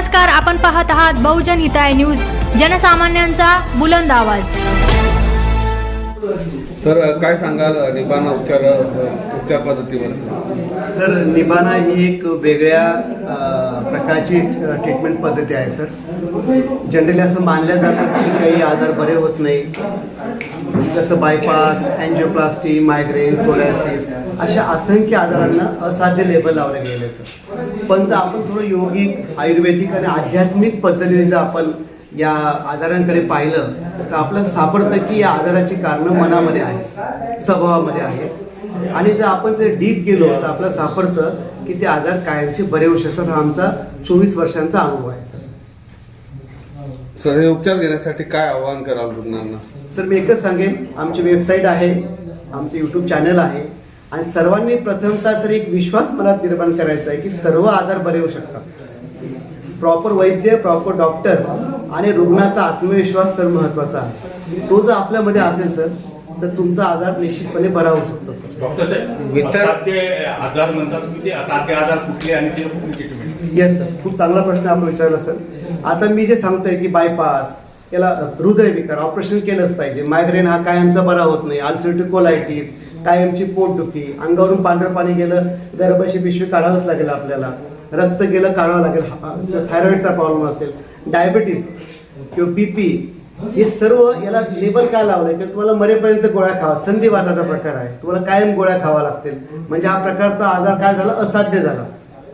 नमस्कार, आपण पाहत आहात बहुजन हिताय न्यूज, जनसामान्यांचा बुलंद आवाज। सर, काय सांगाल निबाना उपचार पद्धतीबद्दल? सर, निबाना ही एक वेगळ्या प्रकारची ट्रीटमेंट पद्धती आहे। सर, जनरली असं मानलं जातं की काही आजार बरे होत नाही, जसं बायपास, अँजिओप्लास्टी, मायग्रेन, सोरायसिस अशा असंख्य आजारांना असाध्य लेबल लावलं गेलं सर। पण जर आपण थोडं योगिक, आयुर्वेदिक आणि आध्यात्मिक पद्धतीने जर आपण या आजारांकडे पाहिलं तर आपल्याला सापडतं की या आजाराची कारणं मनामध्ये आहेत, स्वभावामध्ये आहेत, आणि जर आपण जर डीप गेलो तर आपल्याला सापडतं की ते आजार कायमचे बरे होऊ शकतात। हा आमचा 24 वर्षांचा अनुभव आहे सर। सर, हे उपचार घेण्यासाठी काय आवाहन कराल रुग्णांना? सर, मी एकच सांगेन, आमची वेबसाईट आहे, आमचे यूट्यूब चॅनल आहे, आणि सर्वांनी प्रथमतः सर एक विश्वास मनात निर्माण करायचा आहे की सर्व आजार बरे होऊ शकतात। प्रॉपर वैद्य, प्रॉपर डॉक्टर आणि रुग्णाचा आत्मविश्वास सर महत्त्वाचा आहे। तो जर आपल्यामध्ये असेल सर तर तुमचा आजार निश्चितपणे बरा होऊ शकतो सर। डॉक्टर साहेब, असाध्य आजार म्हणतात की ते असाध्य आजार कुठले आणि ते कुठली ट्रीटमेंट? येस सर, खूप चांगला प्रश्न आपण विचारला सर। आता मी जे सांगतोय की बायपास, याला हृदयविकार ऑपरेशन केलंच पाहिजे, मायग्रेन हा कायमचा बरा होत नाही, अल्सरेटिव्ह कोलायटिस, कायमची पोटदुखी, अंगावरून पांढरं पाणी गेलं, गर्भाशय पिशवी काढावंच लागेल आपल्याला, रक्त गेलं काढावं लागेल, थायरॉइडचा प्रॉब्लेम असेल, डायबिटीस किंवा बीपी, हे सर्व याला लेबल काय लावलंय की तुम्हाला मरेपर्यंत गोळ्या खावा, संधिवाताचा प्रकार आहे, तुम्हाला कायम गोळ्या खावा लागतील, म्हणजे हा प्रकारचा आजार काय झाला, असाध्य झाला।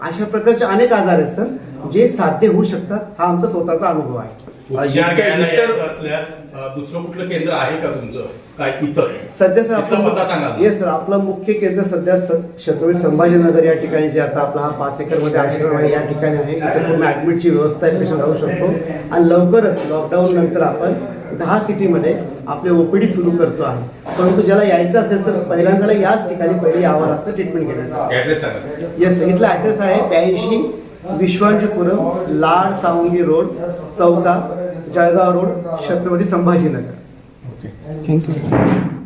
अशा प्रकारचे अनेक आजार आहेत सर जे साध्य होऊ शकतात। हा आमचा स्वतःचा अनुभव आहे। असल्यास दुसरं कुठलं केंद्र आहे का तुमचं काय इतर? सध्या सर पत्ता सांगा। येस सर, आपलं मुख्य केंद्र सध्या छत्रपती संभाजीनगर या ठिकाणी, जे आता आपला हा 5 एकरमध्ये आश्रम आहे या ठिकाणी आहे। इथे पूर्ण ऍडमिटची व्यवस्था आहे, पेशंट राहू शकतो, आणि लवकरच लॉकडाऊन नंतर आपण 10 सिटीमध्ये आपले ओपीडी सुरू करतो आहे। परंतु ज्याला यायचं असेल सर पहिल्यांदा याच ठिकाणी पहिले यावं लागतं ट्रीटमेंट घेण्यासाठी। ऍड्रेस सांगा। येस सर, इथला ऍड्रेस आहे 82 विश्वांजपुरम, लाड सावंगी रोड, चौका, जळगाव रोड, छत्रपती संभाजीनगर। थँक्यू।